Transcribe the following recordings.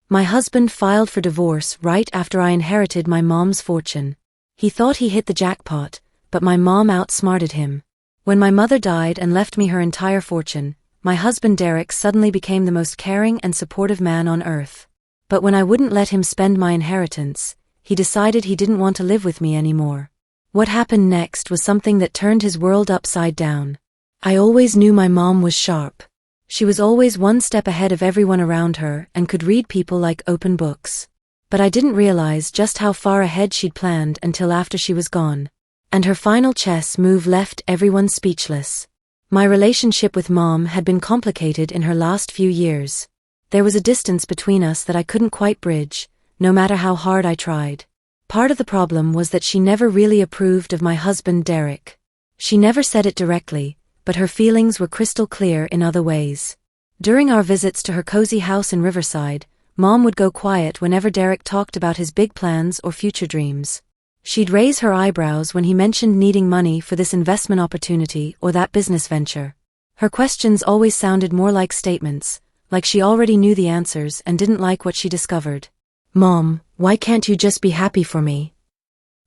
My husband filed for divorce right after I inherited my mom's fortune. He thought he hit the jackpot, but my mom outsmarted him. When my mother died and left me her entire fortune, my husband Derek suddenly became the most caring and supportive man on earth. But when I wouldn't let him spend my inheritance, he decided he didn't want to live with me anymore. What happened next was something that turned his world upside down. I always knew my mom was sharp. She was always one step ahead of everyone around her and could read people like open books. But I didn't realize just how far ahead she'd planned until after she was gone. And her final chess move left everyone speechless. My relationship with Mom had been complicated in her last few years. There was a distance between us that I couldn't quite bridge, no matter how hard I tried. Part of the problem was that she never really approved of my husband Derek. She never said it directly, but her feelings were crystal clear in other ways. During our visits to her cozy house in Riverside, Mom would go quiet whenever Derek talked about his big plans or future dreams. She'd raise her eyebrows when he mentioned needing money for this investment opportunity or that business venture. Her questions always sounded more like statements, like she already knew the answers and didn't like what she discovered. "Mom, why can't you just be happy for me?"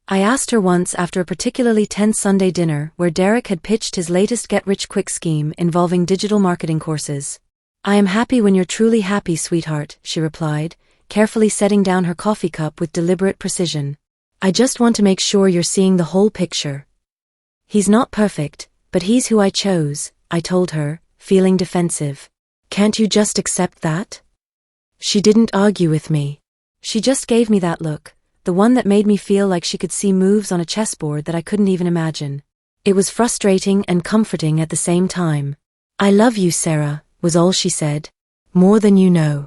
I asked her once after a particularly tense Sunday dinner where Derek had pitched his latest get-rich-quick scheme involving digital marketing courses. "I am happy when you're truly happy, sweetheart," she replied, carefully setting down her coffee cup with deliberate precision. "I just want to make sure you're seeing the whole picture." "He's not perfect, but he's who I chose," I told her, feeling defensive. "Can't you just accept that?" She didn't argue with me. She just gave me that look, the one that made me feel like she could see moves on a chessboard that I couldn't even imagine. It was frustrating and comforting at the same time. "I love you, Sarah," was all she said. "More than you know."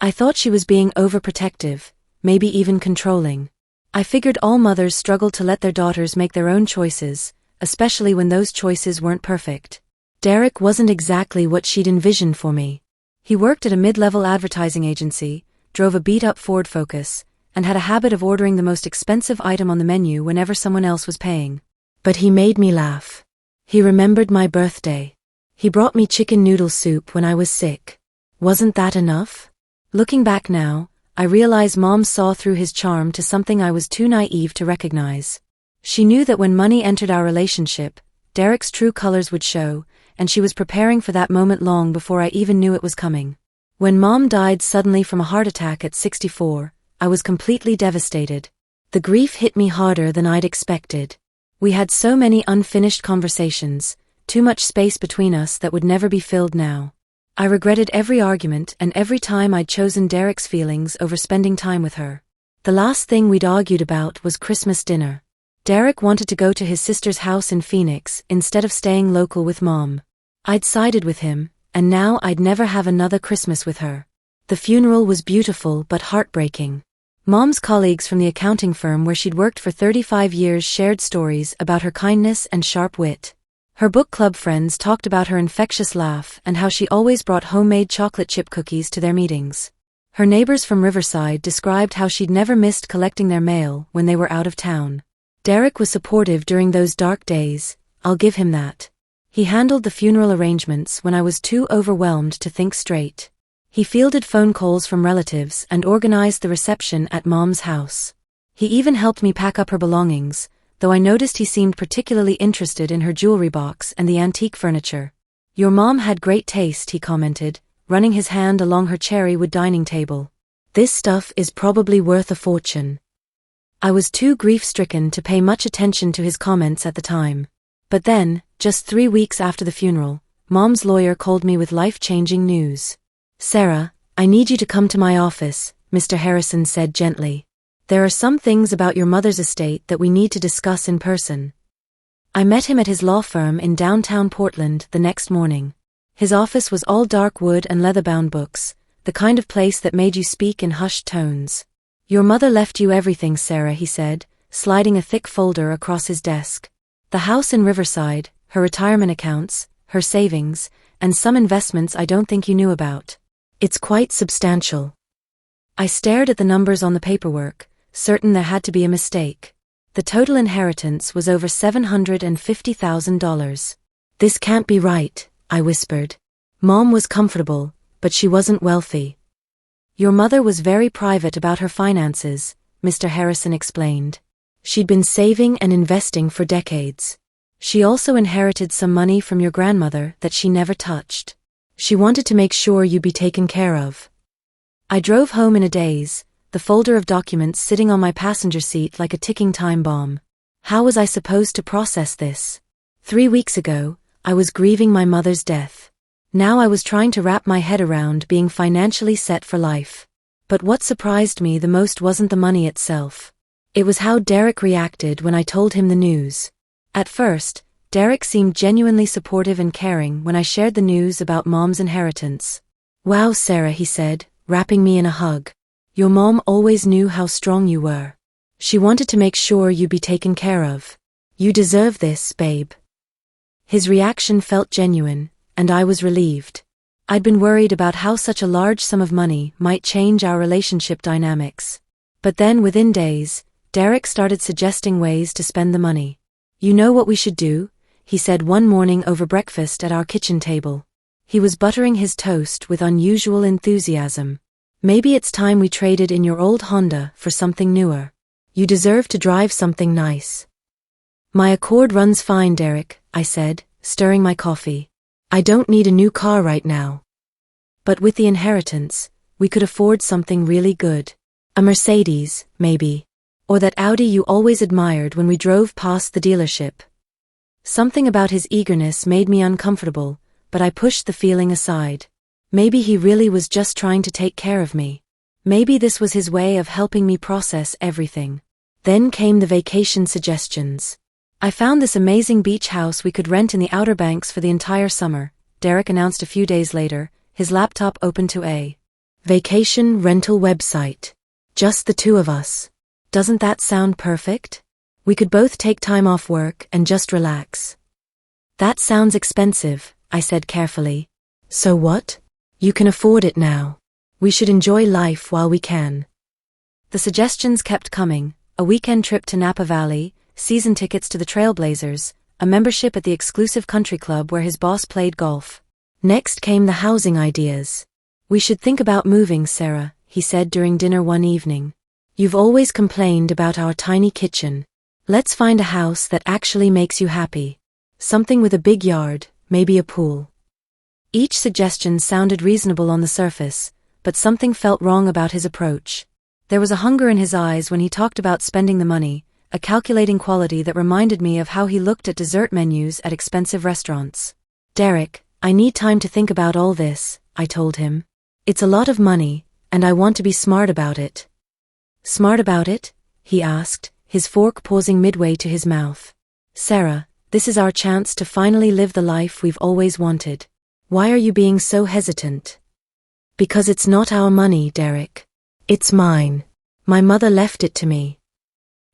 I thought she was being overprotective, maybe even controlling. I figured all mothers struggled to let their daughters make their own choices, especially when those choices weren't perfect. Derek wasn't exactly what she'd envisioned for me. He worked at a mid-level advertising agency, drove a beat-up Ford Focus, and had a habit of ordering the most expensive item on the menu whenever someone else was paying. But he made me laugh. He remembered my birthday. He brought me chicken noodle soup when I was sick. Wasn't that enough? Looking back now, I realize Mom saw through his charm to something I was too naive to recognize. She knew that when money entered our relationship, Derek's true colors would show, and she was preparing for that moment long before I even knew it was coming. When Mom died suddenly from a heart attack at 64, I was completely devastated. The grief hit me harder than I'd expected. We had so many unfinished conversations, too much space between us that would never be filled now. I regretted every argument and every time I'd chosen Derek's feelings over spending time with her. The last thing we'd argued about was Christmas dinner. Derek wanted to go to his sister's house in Phoenix instead of staying local with Mom. I'd sided with him, and now I'd never have another Christmas with her. The funeral was beautiful but heartbreaking. Mom's colleagues from the accounting firm where she'd worked for 35 years shared stories about her kindness and sharp wit. Her book club friends talked about her infectious laugh and how she always brought homemade chocolate chip cookies to their meetings. Her neighbors from Riverside described how she'd never missed collecting their mail when they were out of town. Derek was supportive during those dark days, I'll give him that. He handled the funeral arrangements when I was too overwhelmed to think straight. He fielded phone calls from relatives and organized the reception at Mom's house. He even helped me pack up her belongings, though I noticed he seemed particularly interested in her jewelry box and the antique furniture. "Your mom had great taste," he commented, running his hand along her cherry wood dining table. "This stuff is probably worth a fortune." I was too grief-stricken to pay much attention to his comments at the time. But then, just 3 weeks after the funeral, Mom's lawyer called me with life-changing news. "Sarah, I need you to come to my office," Mr. Harrison said gently. "There are some things about your mother's estate that we need to discuss in person." I met him at his law firm in downtown Portland the next morning. His office was all dark wood and leather-bound books, the kind of place that made you speak in hushed tones. "Your mother left you everything, Sarah," he said, sliding a thick folder across his desk. "The house in Riverside, her retirement accounts, her savings, and some investments I don't think you knew about. It's quite substantial." I stared at the numbers on the paperwork, certain there had to be a mistake. The total inheritance was over $750,000. "This can't be right," I whispered. "Mom was comfortable, but she wasn't wealthy." Your mother was very private about her finances, Mr. Harrison explained. She'd been saving and investing for decades. She also inherited some money from your grandmother that she never touched. She wanted to make sure you'd be taken care of. I drove home in a daze, the folder of documents sitting on my passenger seat like a ticking time bomb. How was I supposed to process this? 3 weeks ago, I was grieving my mother's death. Now I was trying to wrap my head around being financially set for life. But what surprised me the most wasn't the money itself. It was how Derek reacted when I told him the news. At first, Derek seemed genuinely supportive and caring when I shared the news about Mom's inheritance. "Wow, Sarah," he said, wrapping me in a hug. "Your mom always knew how strong you were. She wanted to make sure you'd be taken care of. You deserve this, babe." His reaction felt genuine, and I was relieved. I'd been worried about how such a large sum of money might change our relationship dynamics. But then within days, Derek started suggesting ways to spend the money. "You know what we should do?" he said one morning over breakfast at our kitchen table. He was buttering his toast with unusual enthusiasm. "Maybe it's time we traded in your old Honda for something newer. You deserve to drive something nice." "My Accord runs fine, Derek," I said, stirring my coffee. "I don't need a new car right now." But with the inheritance, we could afford something really good. A Mercedes, maybe. Or that Audi you always admired when we drove past the dealership. Something about his eagerness made me uncomfortable, but I pushed the feeling aside. Maybe he really was just trying to take care of me. Maybe this was his way of helping me process everything. Then came the vacation suggestions. "I found this amazing beach house we could rent in the Outer Banks for the entire summer," Derek announced a few days later, his laptop open to a vacation rental website. "Just the two of us. Doesn't that sound perfect? We could both take time off work and just relax." "That sounds expensive," I said carefully. "So what? You can afford it now. We should enjoy life while we can." The suggestions kept coming: a weekend trip to Napa Valley, season tickets to the Trailblazers, a membership at the exclusive country club where his boss played golf. Next came the housing ideas. "We should think about moving, Sarah," he said during dinner one evening. "You've always complained about our tiny kitchen. Let's find a house that actually makes you happy. Something with a big yard, maybe a pool." Each suggestion sounded reasonable on the surface, but something felt wrong about his approach. There was a hunger in his eyes when he talked about spending the money, a calculating quality that reminded me of how he looked at dessert menus at expensive restaurants. "Derek, I need time to think about all this," I told him. "It's a lot of money, and I want to be smart about it." "Smart about it?" he asked, his fork pausing midway to his mouth. "Sarah, this is our chance to finally live the life we've always wanted. Why are you being so hesitant?" "Because it's not our money, Derek. It's mine. My mother left it to me."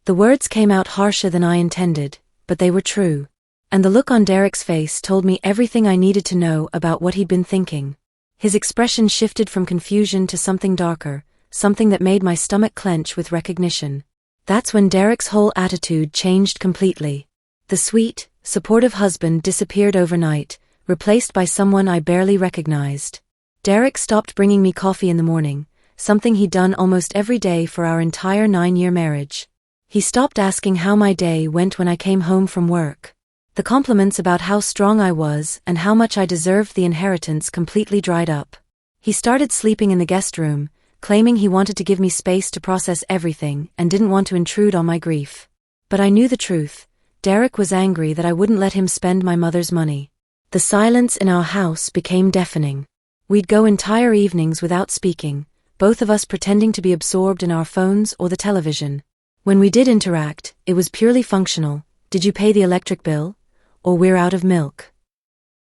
The words came out harsher than I intended, but they were true. And the look on Derek's face told me everything I needed to know about what he'd been thinking. His expression shifted from confusion to something darker, something that made my stomach clench with recognition. That's when Derek's whole attitude changed completely. The sweet, supportive husband disappeared overnight, replaced by someone I barely recognized. Derek stopped bringing me coffee in the morning, something he'd done almost every day for our entire 9-year marriage. He stopped asking how my day went when I came home from work. The compliments about how strong I was and how much I deserved the inheritance completely dried up. He started sleeping in the guest room, claiming he wanted to give me space to process everything and didn't want to intrude on my grief. But I knew the truth. Derek was angry that I wouldn't let him spend my mother's money. The silence in our house became deafening. We'd go entire evenings without speaking, both of us pretending to be absorbed in our phones or the television. When we did interact, it was purely functional. "Did you pay the electric bill?" Or "We're out of milk."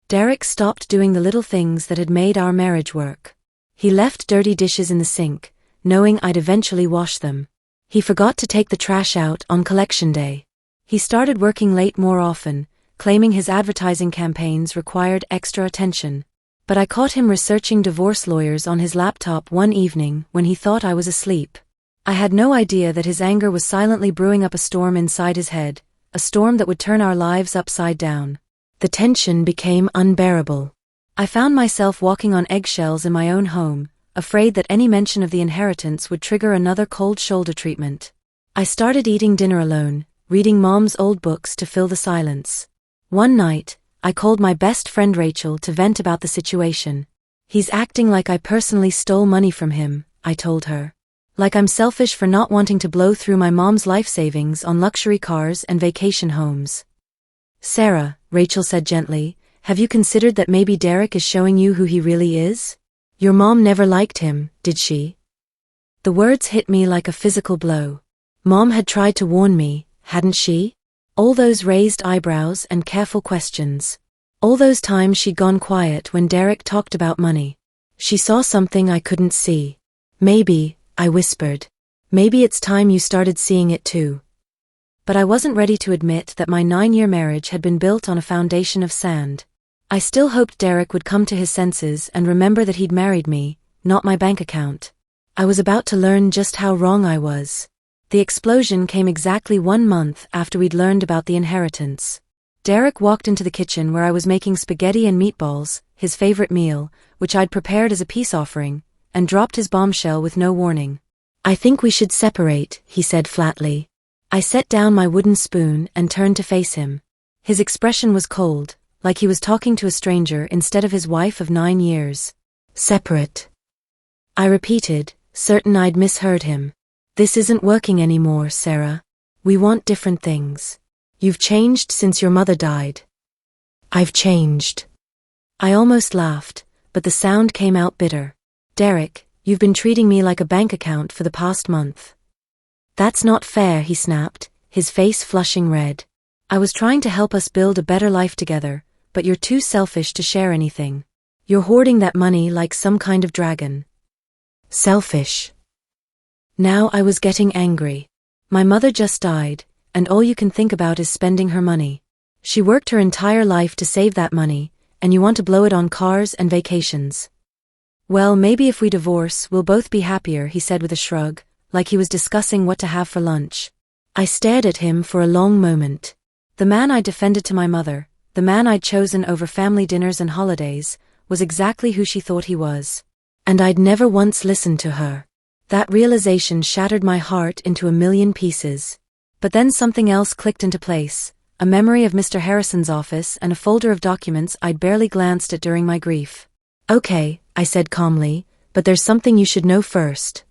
Derek stopped doing the little things that had made our marriage work. He left dirty dishes in the sink, knowing I'd eventually wash them. He forgot to take the trash out on collection day. He started working late more often, claiming his advertising campaigns required extra attention. But I caught him researching divorce lawyers on his laptop one evening when he thought I was asleep. I had no idea that his anger was silently brewing up a storm inside his head, a storm that would turn our lives upside down. The tension became unbearable. I found myself walking on eggshells in my own home, afraid that any mention of the inheritance would trigger another cold shoulder treatment. I started eating dinner alone, reading Mom's old books to fill the silence. One night, I called my best friend Rachel to vent about the situation. "He's acting like I personally stole money from him," I told her. "Like I'm selfish for not wanting to blow through my mom's life savings on luxury cars and vacation homes." "Sarah," Rachel said gently, "have you considered that maybe Derek is showing you who he really is? Your mom never liked him, did she?" The words hit me like a physical blow. Mom had tried to warn me, hadn't she? All those raised eyebrows and careful questions. All those times she'd gone quiet when Derek talked about money. She saw something I couldn't see. "Maybe," I whispered. "Maybe it's time you started seeing it too." But I wasn't ready to admit that my 9-year marriage had been built on a foundation of sand. I still hoped Derek would come to his senses and remember that he'd married me, not my bank account. I was about to learn just how wrong I was. The explosion came exactly 1 month after we'd learned about the inheritance. Derek walked into the kitchen where I was making spaghetti and meatballs, his favorite meal, which I'd prepared as a peace offering, and dropped his bombshell with no warning. "I think we should separate," he said flatly. I set down my wooden spoon and turned to face him. His expression was cold, like he was talking to a stranger instead of his wife of 9 years. "Separate," I repeated, certain I'd misheard him. "This isn't working anymore, Sarah. We want different things. You've changed since your mother died." "I've changed." I almost laughed, but the sound came out bitter. "Derek, you've been treating me like a bank account for the past month." "That's not fair," he snapped, his face flushing red. "I was trying to help us build a better life together, but you're too selfish to share anything. You're hoarding that money like some kind of dragon." Selfish. Now I was getting angry. My mother just died, and all you can think about is spending her money. She worked her entire life to save that money, and you want to blow it on cars and vacations. "Well, maybe if we divorce, we'll both be happier," he said with a shrug, like he was discussing what to have for lunch. I stared at him for a long moment. The man I'd defended to my mother, the man I'd chosen over family dinners and holidays, was exactly who she thought he was. And I'd never once listened to her. That realization shattered my heart into a million pieces. But then something else clicked into place, a memory of Mr. Harrison's office and a folder of documents I'd barely glanced at during my grief. "Okay," I said calmly, "but there's something you should know first."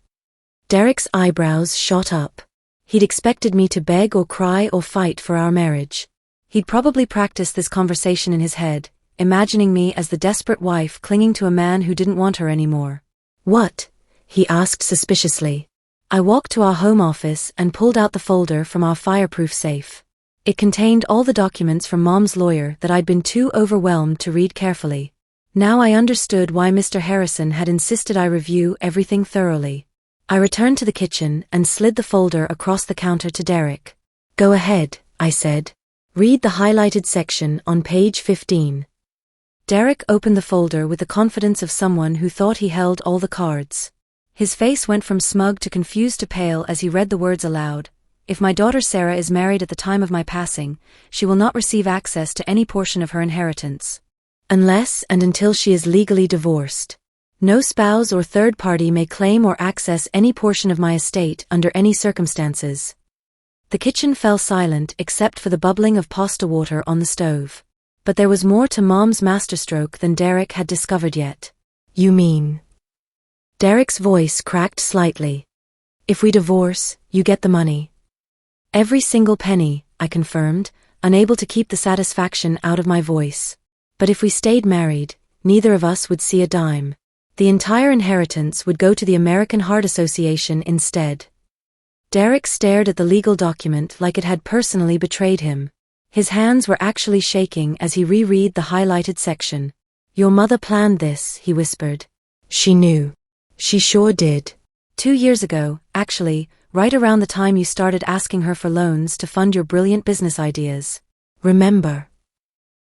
Derek's eyebrows shot up. He'd expected me to beg or cry or fight for our marriage. He'd probably practiced this conversation in his head, imagining me as the desperate wife clinging to a man who didn't want her anymore. "What?" he asked suspiciously. I walked to our home office and pulled out the folder from our fireproof safe. It contained all the documents from Mom's lawyer that I'd been too overwhelmed to read carefully. Now I understood why Mr. Harrison had insisted I review everything thoroughly. I returned to the kitchen and slid the folder across the counter to Derek. "Go ahead," I said. "Read the highlighted section on page 15. Derek opened the folder with the confidence of someone who thought he held all the cards. His face went from smug to confused to pale as he read the words aloud. "If my daughter Sarah is married at the time of my passing, she will not receive access to any portion of her inheritance. Unless and until she is legally divorced. No spouse or third party may claim or access any portion of my estate under any circumstances." The kitchen fell silent except for the bubbling of pasta water on the stove. But there was more to Mom's masterstroke than Derek had discovered yet. "You mean?" Derek's voice cracked slightly. "If we divorce, you get the money." "Every single penny," I confirmed, unable to keep the satisfaction out of my voice. "But if we stayed married, neither of us would see a dime. The entire inheritance would go to the American Heart Association instead." Derek stared at the legal document like it had personally betrayed him. His hands were actually shaking as he reread the highlighted section. "Your mother planned this," he whispered. "She knew. She sure did. 2 years ago, actually, right around the time you started asking her for loans to fund your brilliant business ideas. Remember?"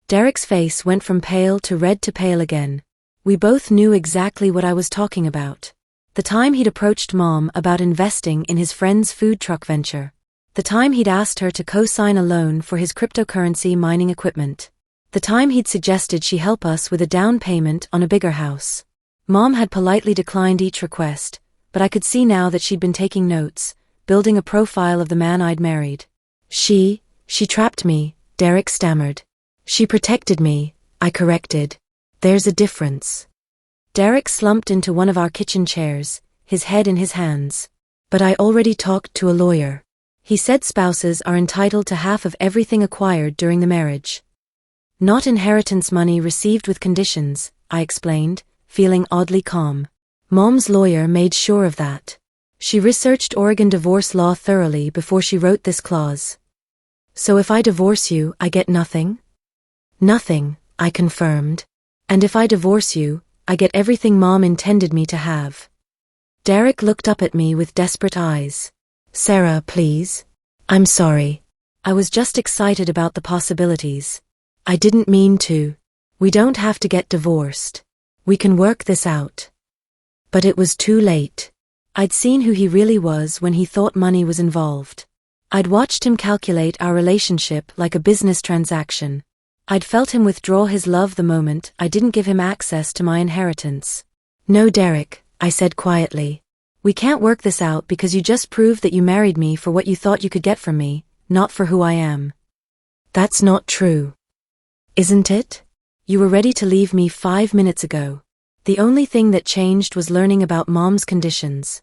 Derek's face went from pale to red to pale again. We both knew exactly what I was talking about. The time he'd approached Mom about investing in his friend's food truck venture. The time he'd asked her to co-sign a loan for his cryptocurrency mining equipment. The time he'd suggested she help us with a down payment on a bigger house. Mom had politely declined each request, but I could see now that she'd been taking notes, building a profile of the man I'd married. She trapped me, Derek stammered. She protected me, I corrected. There's a difference. Derek slumped into one of our kitchen chairs, his head in his hands. But I already talked to a lawyer. He said spouses are entitled to half of everything acquired during the marriage. Not inheritance money received with conditions, I explained, feeling oddly calm. Mom's lawyer made sure of that. She researched Oregon divorce law thoroughly before she wrote this clause. So if I divorce you, I get nothing? Nothing, I confirmed. And if I divorce you, I get everything Mom intended me to have. Derek looked up at me with desperate eyes. Sarah, please. I'm sorry. I was just excited about the possibilities. I didn't mean to. We don't have to get divorced. We can work this out. But it was too late. I'd seen who he really was when he thought money was involved. I'd watched him calculate our relationship like a business transaction. I'd felt him withdraw his love the moment I didn't give him access to my inheritance. No, Derek, I said quietly. We can't work this out because you just proved that you married me for what you thought you could get from me, not for who I am. That's not true. Isn't it? You were ready to leave me 5 minutes ago. The only thing that changed was learning about Mom's conditions.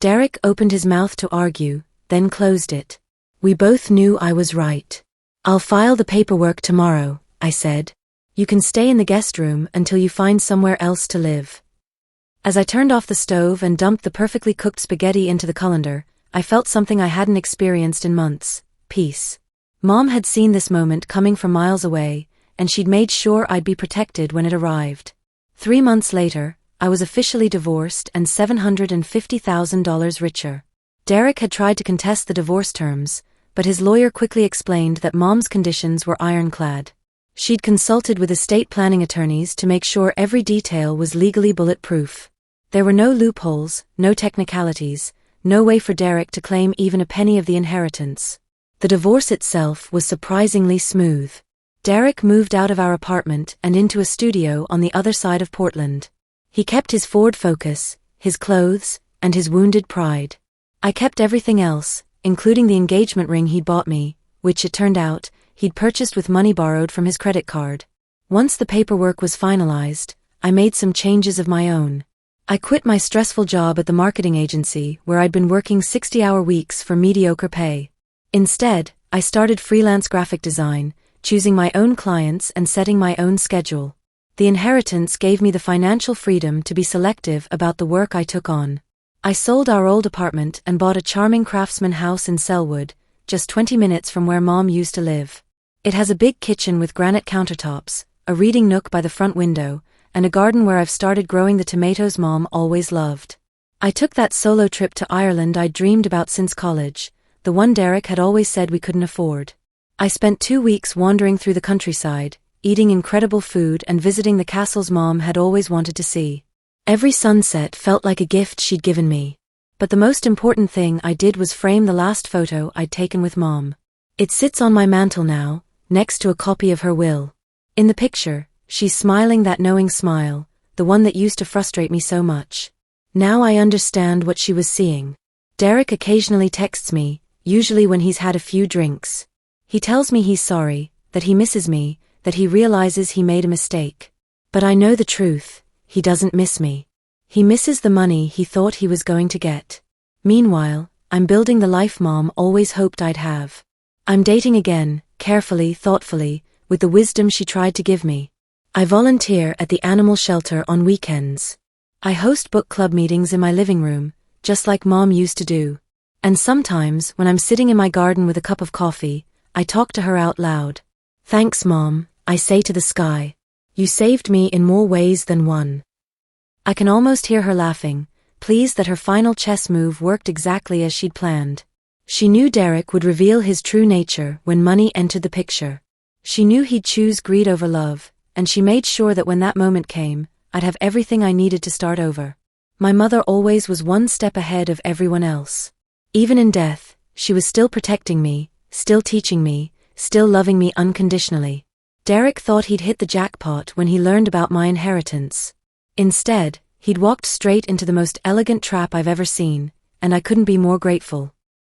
Derek opened his mouth to argue, then closed it. We both knew I was right. I'll file the paperwork tomorrow, I said. You can stay in the guest room until you find somewhere else to live. As I turned off the stove and dumped the perfectly cooked spaghetti into the colander, I felt something I hadn't experienced in months: peace. Mom had seen this moment coming from miles away, and she'd made sure I'd be protected when it arrived. 3 months later, I was officially divorced and $750,000 richer. Derek had tried to contest the divorce terms, but his lawyer quickly explained that Mom's conditions were ironclad. She'd consulted with estate planning attorneys to make sure every detail was legally bulletproof. There were no loopholes, no technicalities, no way for Derek to claim even a penny of the inheritance. The divorce itself was surprisingly smooth. Derek moved out of our apartment and into a studio on the other side of Portland. He kept his Ford Focus, his clothes, and his wounded pride. I kept everything else, including the engagement ring he'd bought me, which, it turned out, he'd purchased with money borrowed from his credit card. Once the paperwork was finalized, I made some changes of my own. I quit my stressful job at the marketing agency where I'd been working 60-hour weeks for mediocre pay. Instead, I started freelance graphic design, choosing my own clients and setting my own schedule. The inheritance gave me the financial freedom to be selective about the work I took on. I sold our old apartment and bought a charming craftsman house in Selwood, just 20 minutes from where Mom used to live. It has a big kitchen with granite countertops, a reading nook by the front window, and a garden where I've started growing the tomatoes Mom always loved. I took that solo trip to Ireland I'd dreamed about since college, the one Derek had always said we couldn't afford. I spent 2 weeks wandering through the countryside, eating incredible food and visiting the castles Mom had always wanted to see. Every sunset felt like a gift she'd given me. But the most important thing I did was frame the last photo I'd taken with Mom. It sits on my mantel now, next to a copy of her will. In the picture, she's smiling that knowing smile, the one that used to frustrate me so much. Now I understand what she was seeing. Derek occasionally texts me, usually when he's had a few drinks. He tells me he's sorry, that he misses me, that he realizes he made a mistake. But I know the truth, he doesn't miss me. He misses the money he thought he was going to get. Meanwhile, I'm building the life Mom always hoped I'd have. I'm dating again, carefully, thoughtfully, with the wisdom she tried to give me. I volunteer at the animal shelter on weekends. I host book club meetings in my living room, just like Mom used to do. And sometimes, when I'm sitting in my garden with a cup of coffee, I talk to her out loud. Thanks, Mom, I say to the sky. You saved me in more ways than one. I can almost hear her laughing, pleased that her final chess move worked exactly as she'd planned. She knew Derek would reveal his true nature when money entered the picture. She knew he'd choose greed over love, and she made sure that when that moment came, I'd have everything I needed to start over. My mother always was one step ahead of everyone else. Even in death, she was still protecting me, still teaching me, still loving me unconditionally. Derek thought he'd hit the jackpot when he learned about my inheritance. Instead, he'd walked straight into the most elegant trap I've ever seen, and I couldn't be more grateful.